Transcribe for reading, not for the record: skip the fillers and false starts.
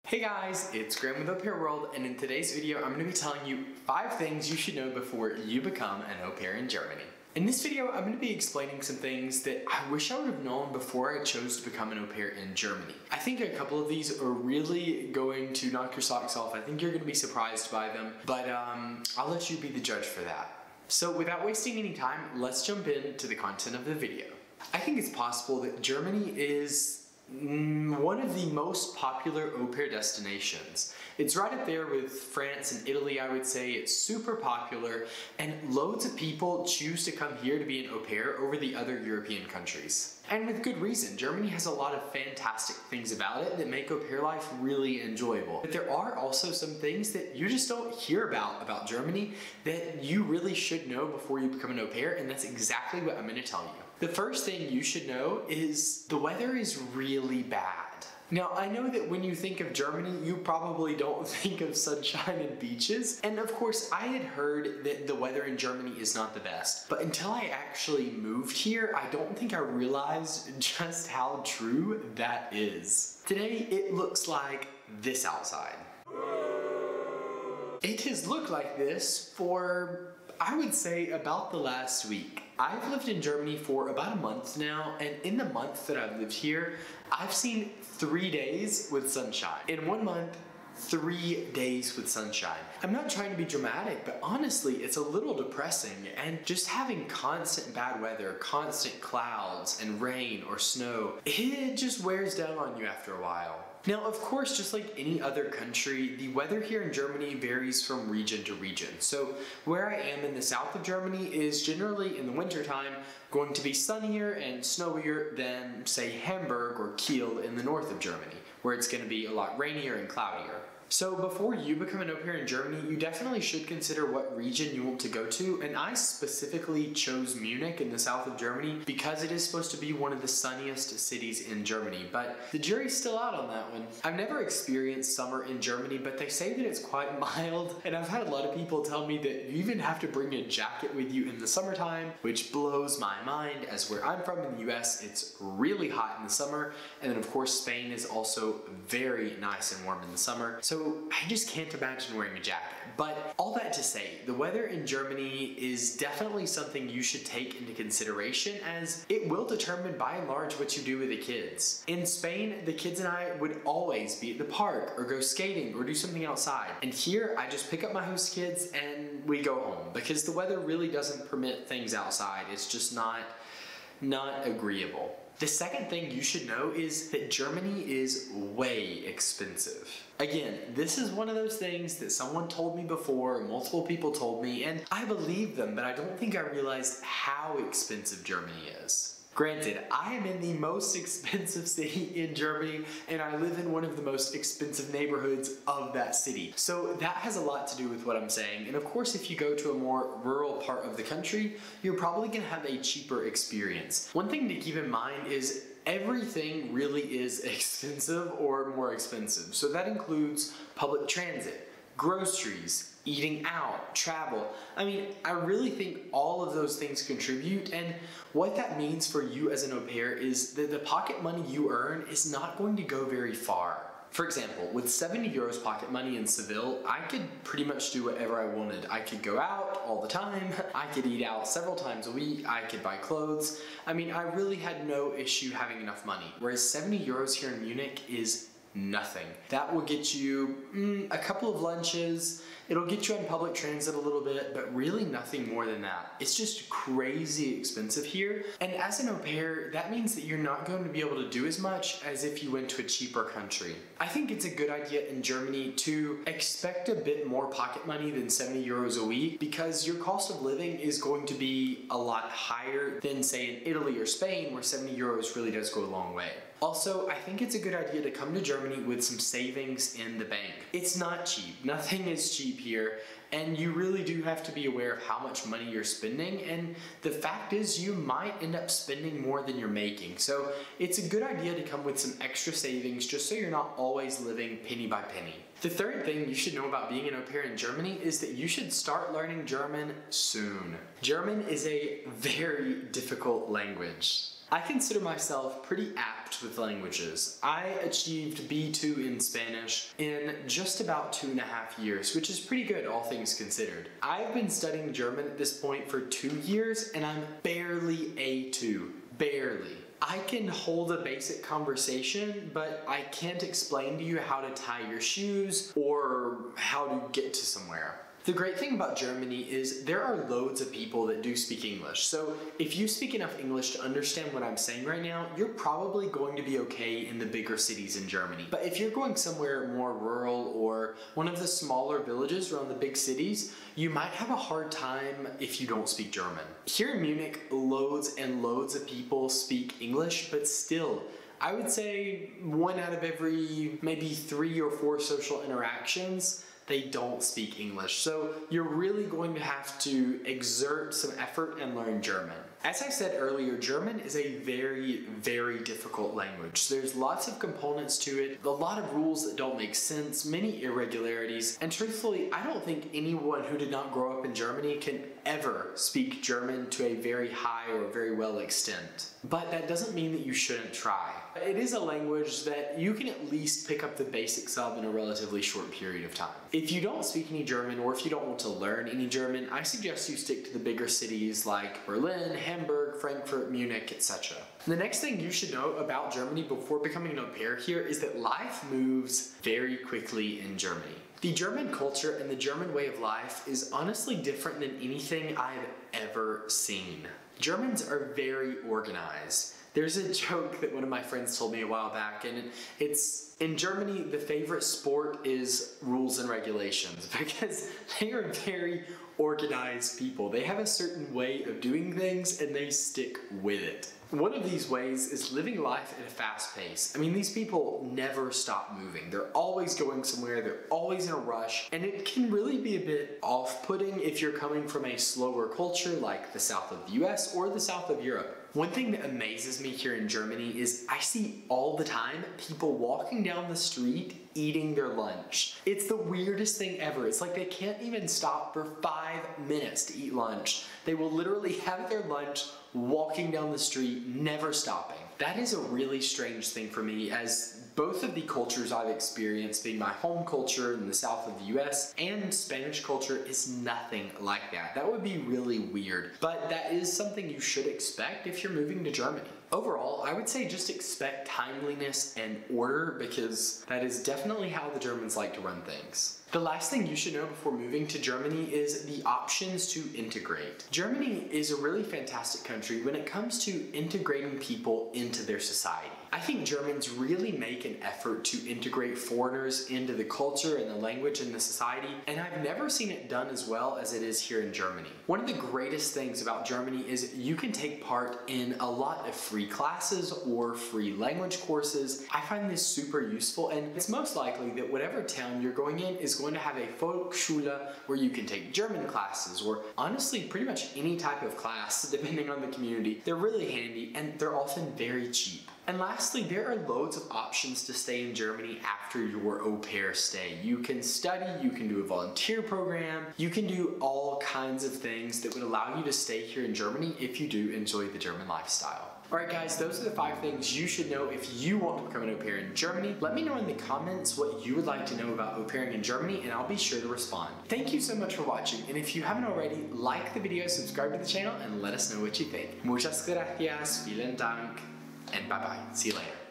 Hey guys, it's Graham with AuPairWorld, and in today's video I'm going to be telling you 5 things you should know before you become an au pair in Germany. In this video I'm going to be explaining some things that I wish I would have known before I chose to become an au pair in Germany. I think a couple of these are really going to knock your socks off. I think you're going to be surprised by them, but I'll let you be the judge for that. So without wasting any time, let's jump into the content of the video. I think it's possible that Germany is one of the most popular au pair destinations. It's right up there with France and Italy, I would say. It's super popular, and loads of people choose to come here to be an au pair over the other European countries. And with good reason. Germany has a lot of fantastic things about it that make au pair life really enjoyable. But there are also some things that you just don't hear about Germany that you really should know before you become an au pair, and that's exactly what I'm going to tell you. The first thing you should know is the weather is really bad. Now, I know that when you think of Germany, you probably don't think of sunshine and beaches. And of course, I had heard that the weather in Germany is not the best. But until I actually moved here, I don't think I realized just how true that is. Today, it looks like this outside. It has looked like this for, I would say, about the last week. I've lived in Germany for about a month now, and in the month that I've lived here, I've seen 3 days with sunshine. In 1 month, 3 days with sunshine. I'm not trying to be dramatic, but honestly, it's a little depressing, and just having constant bad weather, constant clouds and rain or snow, it just wears down on you after a while. Now, of course, just like any other country, the weather here in Germany varies from region to region. So where I am in the south of Germany is generally in the wintertime going to be sunnier and snowier than, say, Hamburg or Kiel in the north of Germany, where it's going to be a lot rainier and cloudier. So before you become an au pair in Germany, you definitely should consider what region you want to go to, and I specifically chose Munich in the south of Germany because it is supposed to be one of the sunniest cities in Germany, but the jury's still out on that one. I've never experienced summer in Germany, but they say that it's quite mild, and I've had a lot of people tell me that you even have to bring a jacket with you in the summertime, which blows my mind, as where I'm from in the US, it's really hot in the summer, and then of course Spain is also very nice and warm in the summer. So I just can't imagine wearing a jacket. But all that to say, the weather in Germany is definitely something you should take into consideration, as it will determine by and large what you do with the kids. In Spain, the kids and I would always be at the park or go skating or do something outside. And here, I just pick up my host kids and we go home because the weather really doesn't permit things outside. It's just not agreeable. The second thing you should know is that Germany is way expensive. Again, this is one of those things that someone told me before, multiple people told me, and I believe them, but I don't think I realized how expensive Germany is. Granted, I am in the most expensive city in Germany, and I live in one of the most expensive neighborhoods of that city. So that has a lot to do with what I'm saying. And of course, if you go to a more rural part of the country, you're probably gonna have a cheaper experience. One thing to keep in mind is everything really is expensive or more expensive. So that includes public transit, groceries, eating out, travel. I mean, I really think all of those things contribute, and what that means for you as an au pair is that the pocket money you earn is not going to go very far. For example, with 70 euros pocket money in Seville, I could pretty much do whatever I wanted. I could go out all the time, I could eat out several times a week, I could buy clothes. I mean, I really had no issue having enough money. Whereas 70 euros here in Munich is nothing. That will get you a couple of lunches, it'll get you on public transit a little bit, but really nothing more than that. It's just crazy expensive here. And as an au pair, that means that you're not going to be able to do as much as if you went to a cheaper country. I think it's a good idea in Germany to expect a bit more pocket money than 70 euros a week, because your cost of living is going to be a lot higher than, say, in Italy or Spain, where 70 euros really does go a long way. Also, I think it's a good idea to come to Germany with some savings in the bank. It's not cheap. Nothing is cheap here, and you really do have to be aware of how much money you're spending, and the fact is you might end up spending more than you're making. So it's a good idea to come with some extra savings just so you're not always living penny by penny. The third thing you should know about being an au pair in Germany is that you should start learning German soon. German is a very difficult language. I consider myself pretty apt apt with languages. I achieved B2 in Spanish in just about 2.5 years, which is pretty good, all things considered. I've been studying German at this point for 2 years, and I'm barely A2. Barely. I can hold a basic conversation, but I can't explain to you how to tie your shoes or how to get to somewhere. The great thing about Germany is there are loads of people that do speak English. So if you speak enough English to understand what I'm saying right now, you're probably going to be okay in the bigger cities in Germany. But if you're going somewhere more rural or one of the smaller villages around the big cities, you might have a hard time if you don't speak German. Here in Munich, loads and loads of people speak English, but still, I would say 1 out of every maybe 3 or 4 social interactions, they don't speak English. So you're really going to have to exert some effort and learn German. As I said earlier, German is a very, very difficult language. There's lots of components to it, a lot of rules that don't make sense, many irregularities, and truthfully, I don't think anyone who did not grow up in Germany can ever speak German to a very high or very well extent. But that doesn't mean that you shouldn't try. It is a language that you can at least pick up the basics of in a relatively short period of time. If you don't speak any German, or if you don't want to learn any German, I suggest you stick to the bigger cities like Berlin, Hamburg, Frankfurt, Munich, etc. The next thing you should know about Germany before becoming an au pair here is that life moves very quickly in Germany. The German culture and the German way of life is honestly different than anything I've ever seen. Germans are very organized. There's a joke that one of my friends told me a while back, and it's in Germany, the favorite sport is rules and regulations because they are very organized people. They have a certain way of doing things and they stick with it. One of these ways is living life at a fast pace. I mean, these people never stop moving. They're always going somewhere, they're always in a rush, and it can really be a bit off-putting if you're coming from a slower culture like the south of the US or the south of Europe. One thing that amazes me here in Germany is I see all the time people walking down the street eating their lunch. It's the weirdest thing ever. It's like they can't even stop for 5 minutes to eat lunch. They will literally have their lunch walking down the street, never stopping. That is a really strange thing for me, as both of the cultures I've experienced, being my home culture in the south of the US and Spanish culture, is nothing like that. That would be really weird, but that is something you should expect if you're moving to Germany. Overall, I would say just expect timeliness and order, because that is definitely how the Germans like to run things. The last thing you should know before moving to Germany is the options to integrate. Germany is a really fantastic country when it comes to integrating people into their society. I think Germans really make an effort to integrate foreigners into the culture and the language and the society, and I've never seen it done as well as it is here in Germany. One of the greatest things about Germany is you can take part in a lot of free classes or free language courses. I find this super useful, and it's most likely that whatever town you're going in is going to have a Volksschule where you can take German classes, or honestly pretty much any type of class depending on the community. They're really handy and they're often very cheap. And lastly, there are loads of options to stay in Germany after your au pair stay. You can study, you can do a volunteer program, you can do all kinds of things that would allow you to stay here in Germany if you do enjoy the German lifestyle. Alright guys, those are the 5 things you should know if you want to become an au pair in Germany. Let me know in the comments what you would like to know about au pairing in Germany, and I'll be sure to respond. Thank you so much for watching, and if you haven't already, like the video, subscribe to the channel, and let us know what you think. Muchas gracias, vielen Dank, and bye-bye. See you later.